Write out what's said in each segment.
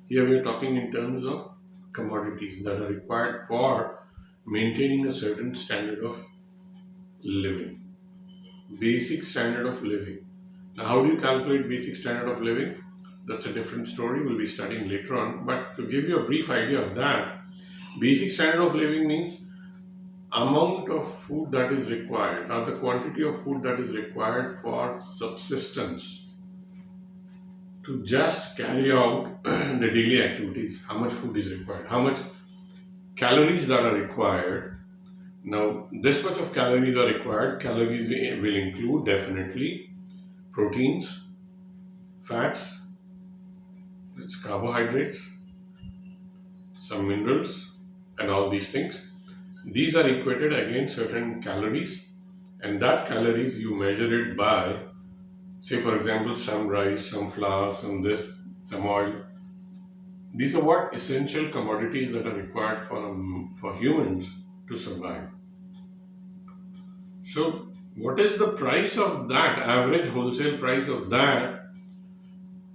Here we are talking in terms of commodities that are required for maintaining a certain standard of living. Basic standard of living. Now, how do you calculate basic standard of living? That's a different story we'll be studying later on. But to give you a brief idea of that, basic standard of living means amount of food that is required, or the quantity of food that is required for subsistence to just carry out the daily activities. How much food is required, how much calories that are required. Now, this much of calories are required. Calories will include definitely proteins, fats, it's carbohydrates, some minerals, and all these things. These are equated against certain calories, and that calories you measure it by, say for example, some rice, some flour, some this, some oil. These are what essential commodities that are required for humans to survive. So, what is the price of that? Average wholesale price of that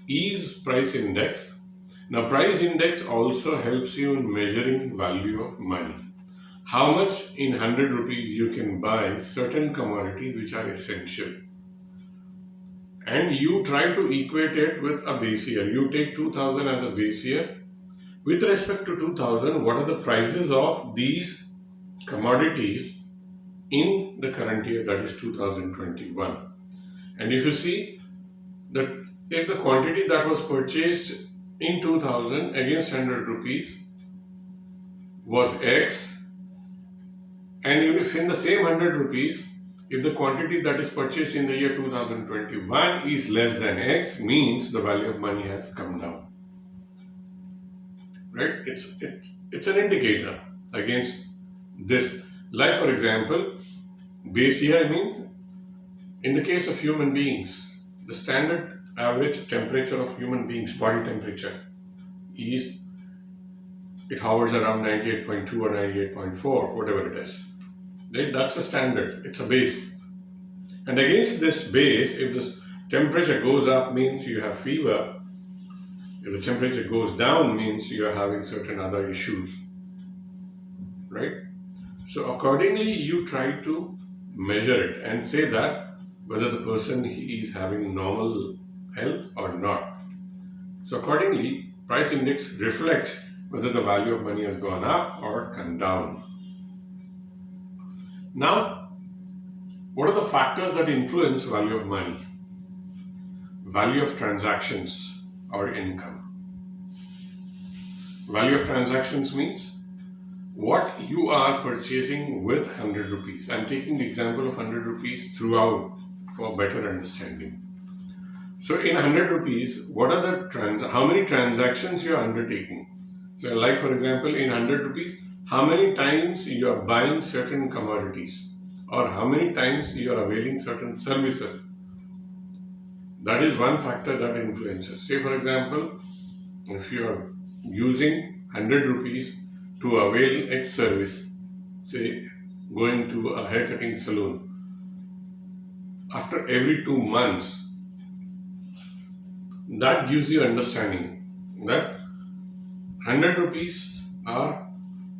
is price index. Now, price index also helps you in measuring value of money. How much in 100 rupees you can buy certain commodities which are essential. And you try to equate it with a base year. You take 2000 as a base year. With respect to 2000, what are the prices of these commodities in the current year, that is 2021? And if you see that if the quantity that was purchased in 2000 against 100 rupees was X, and if in the same 100 rupees, if the quantity that is purchased in the year 2021 is less than X, means the value of money has come down. Right? It's an indicator against this. Like for example, base year means in the case of human beings, the standard average temperature of human beings, body temperature, it hovers around 98.2 or 98.4, whatever it is. Right? That's a standard, it's a base. And against this base, if the temperature goes up, means you have fever. If the temperature goes down, means you are having certain other issues. Right? So accordingly, you try to measure it and say that whether the person is having normal health or not. So accordingly, price index reflects whether the value of money has gone up or come down. Now, what are the factors that influence value of money? Value of transactions or income. Value of transactions means what you are purchasing with 100 rupees. I'm taking the example of 100 rupees throughout for better understanding. So in 100 rupees, what are the how many transactions you are undertaking? So like for example, in 100 rupees, how many times you are buying certain commodities or how many times you are availing certain services. That is one factor that influences. Say for example, if you are using 100 rupees to avail X service, say going to a haircutting salon, after every 2 months, that gives you understanding that 100 rupees are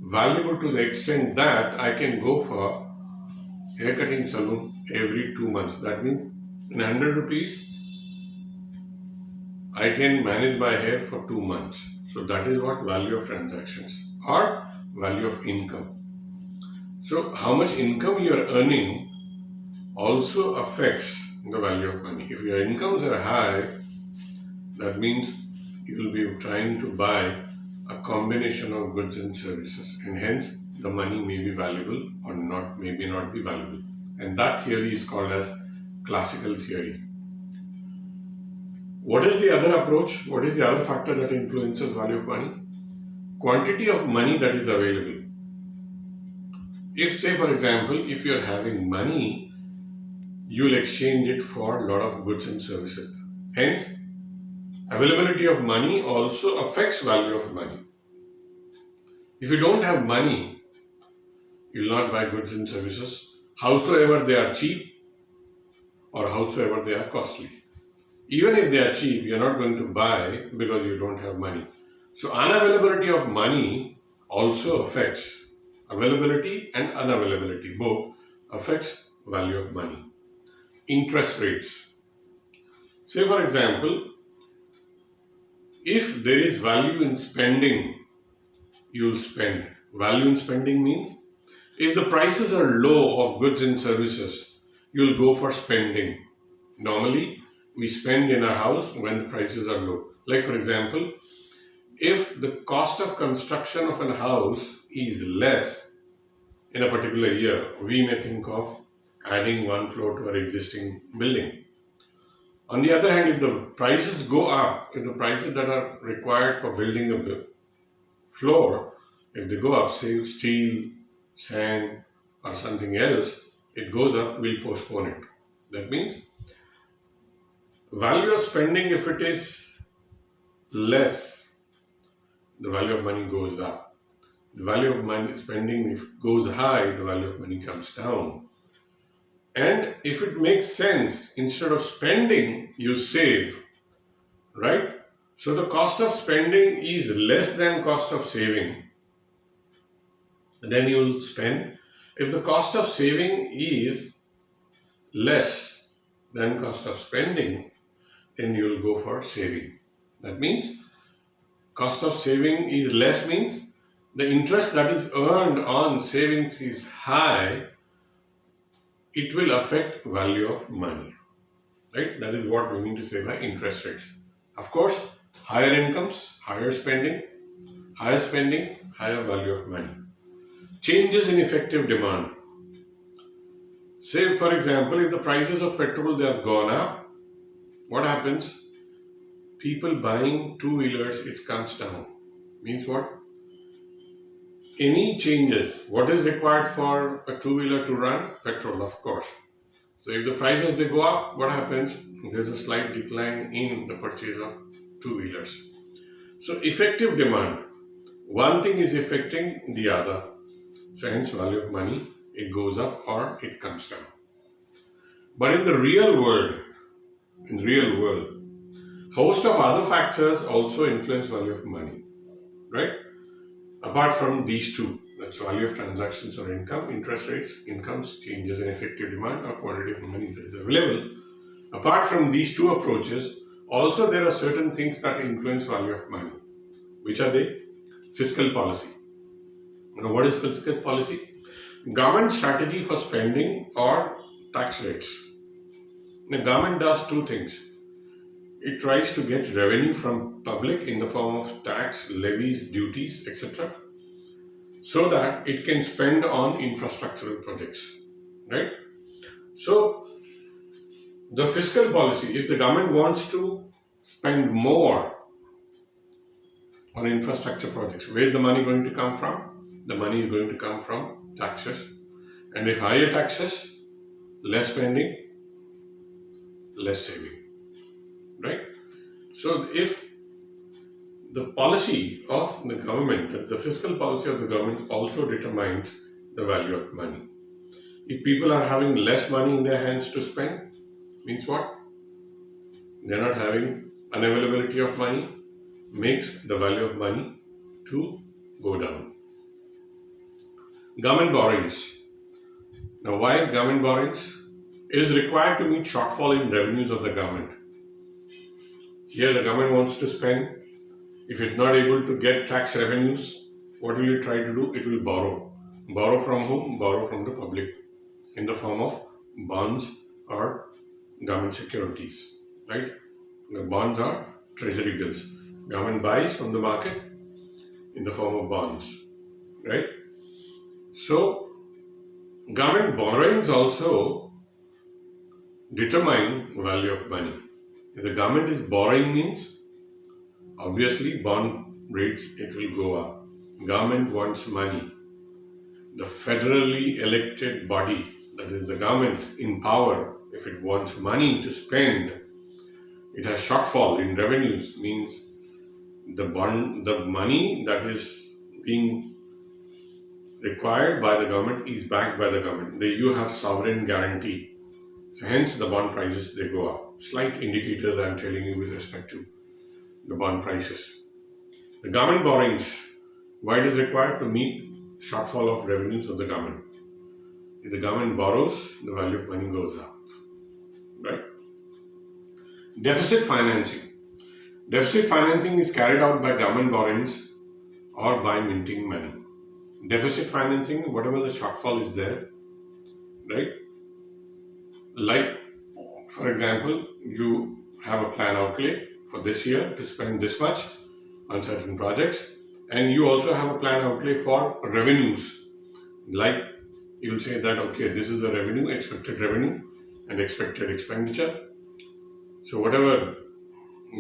valuable to the extent that I can go for haircutting salon every 2 months. That means in 100 rupees, I can manage my hair for 2 months. So that is what value of transactions or value of income. So how much income you are earning also affects the value of money. If your incomes are high, that means you will be trying to buy a combination of goods and services, and hence the money may be valuable or not, maybe not be valuable. And that theory is called as classical theory. What is the other approach? What is the other factor that influences value of money? Quantity of money that is available. If, say for example, if you are having money, you will exchange it for a lot of goods and services. Hence, availability of money also affects value of money. If you don't have money, you will not buy goods and services, howsoever they are cheap or howsoever they are costly. Even if they are cheap, you are not going to buy because you don't have money. So unavailability of money also affects availability and unavailability. Both affects value of money. Interest rates. Say for example, if there is value in spending, you will spend. Value in spending means if the prices are low of goods and services, you will go for spending. Normally, we spend in our house when the prices are low. Like for example, if the cost of construction of a house is less in a particular year, we may think of adding one floor to our existing building. On the other hand, if the prices go up, if the prices that are required for building a floor, if they go up, say steel, sand, or something else, it goes up, we'll postpone it. That means value of spending, if it is less, the value of money goes up. The value of money spending, if it goes high, the value of money comes down. And if it makes sense, instead of spending, you save, right? So the cost of spending is less than cost of saving. Then you will spend. If the cost of saving is less than cost of spending, then you will go for saving. That means cost of saving is less means the interest that is earned on savings is high. It will affect value of money, right? That is what we mean to say by interest rates. Of course, higher incomes, higher spending, higher value of money. Changes in effective demand. Say for example, if the prices of petrol they have gone up, what happens? People buying two-wheelers, it comes down. Means what? Any changes, what is required for a two-wheeler to run? Petrol, of course. So if the prices they go up, what happens? There's a slight decline in the purchase of two-wheelers. So effective demand, one thing is affecting the other. So hence value of money, it goes up or it comes down. But in the real world, host of other factors also influence value of money, right? Apart from these two, that's value of transactions or income, interest rates, incomes, changes in effective demand or quantity of money that is available. Apart from these two approaches, also there are certain things that influence value of money. Which are they? Fiscal policy. Now what is fiscal policy? Government strategy for spending or tax rates. The government does two things. It tries to get revenue from public in the form of tax, levies, duties, etc. so that it can spend on infrastructural projects, right? So the fiscal policy, if the government wants to spend more on infrastructure projects, where is the money going to come from? The money is going to come from taxes. And if higher taxes, less spending, less saving, right? So if the policy of the government, the fiscal policy of the government also determines the value of money. If people are having less money in their hands to spend, means what? They are not having unavailability of money, makes the value of money to go down. Government borrowings. Now why government borrowings? It is required to meet shortfall in revenues of the government. Here the government wants to spend. If it's not able to get tax revenues, what will it try to do? It will borrow. Borrow from whom? Borrow from the public in the form of bonds or government securities, right? The bonds are treasury bills. Government buys from the market in the form of bonds, right? So, government borrowings also determine value of money. If the government is borrowing means, obviously bond rates, it will go up. Government wants money. The federally elected body, that is the government in power, if it wants money to spend, it has shortfall in revenues, means the money that is being required by the government is backed by the government. You have sovereign guarantee. So hence the bond prices, they go up. Slight indicators I am telling you with respect to the bond prices. The government borrowings, why it is required? To meet shortfall of revenues of the government. If the government borrows, the value of money goes up, right? Deficit financing. Deficit financing is carried out by government borrowings or by minting money. Deficit financing, whatever the shortfall is there, right? Like, for example, you have a plan outlay for this year to spend this much on certain projects, and you also have a plan outlay for revenues. Like, you'll say that, okay, this is the revenue, expected revenue and expected expenditure. So whatever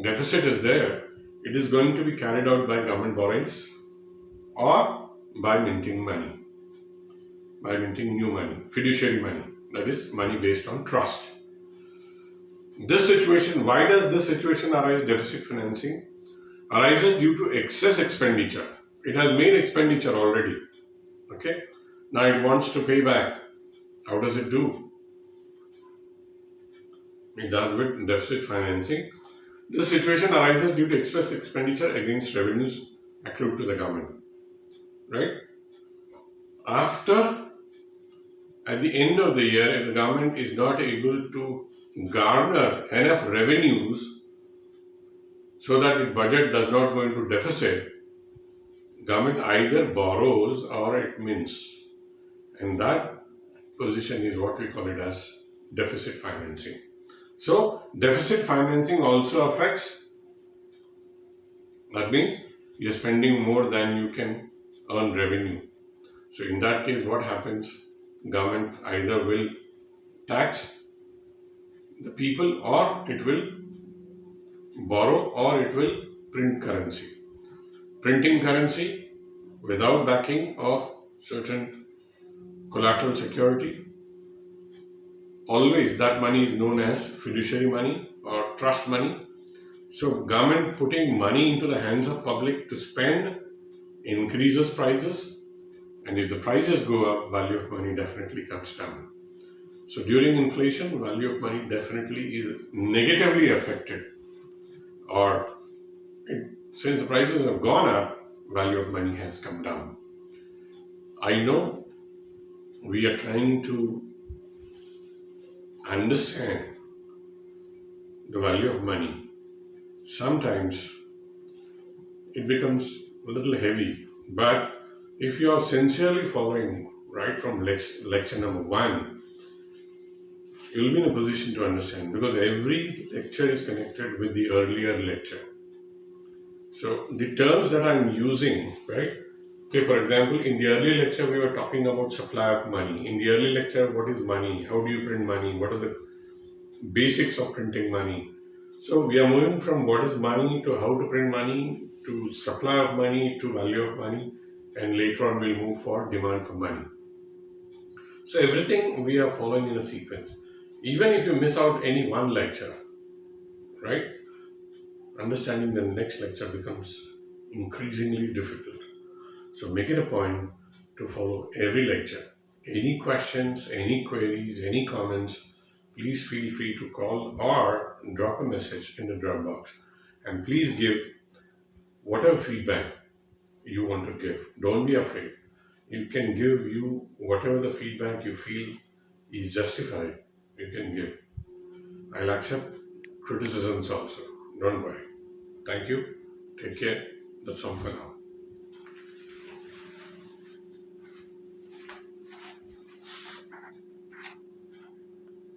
deficit is there, it is going to be carried out by government borrowings or by minting money, by minting new money, fiduciary money, that is money based on trust. This situation, why does this situation arise? Deficit financing arises due to excess expenditure. It has made expenditure already, okay? Now it wants to pay back. How does it do? It does with deficit financing. This situation arises due to excess expenditure against revenues accrued to the government, right? At the end of the year, if the government is not able to garner enough revenues so that its budget does not go into deficit, government either borrows or it mints. And that position is what we call it as deficit financing. So, deficit financing also affects, that means you're spending more than you can earn revenue. So, in that case, what happens? Government either will tax the people, or it will borrow, or it will print currency. Printing currency without backing of certain collateral security, always that money is known as fiduciary money or trust money. So government putting money into the hands of public to spend increases prices, and if the prices go up, value of money definitely comes down. So during inflation, value of money definitely is negatively affected, or since the prices have gone up, value of money has come down. I know we are trying to understand the value of money. Sometimes it becomes a little heavy, but if you are sincerely following right from lecture number 1, you will be in a position to understand, because every lecture is connected with the earlier lecture. So the terms that I'm using, right? Okay, for example, in the earlier lecture we were talking about supply of money. In the earlier lecture, what is money? How do you print money? What are the basics of printing money? So we are moving from what is money to how to print money, to supply of money, to value of money, and later on we'll move for demand for money. So everything we are following in a sequence. Even if you miss out any one lecture, right, understanding the next lecture becomes increasingly difficult. So make it a point to follow every lecture. Any questions, any queries, any comments, please feel free to call or drop a message in the drop box. And please give whatever feedback you want to give. Don't be afraid. You can give you whatever the feedback you feel is justified, you can give. I'll accept criticisms also. Don't worry. Thank you. Take care. That's all for now.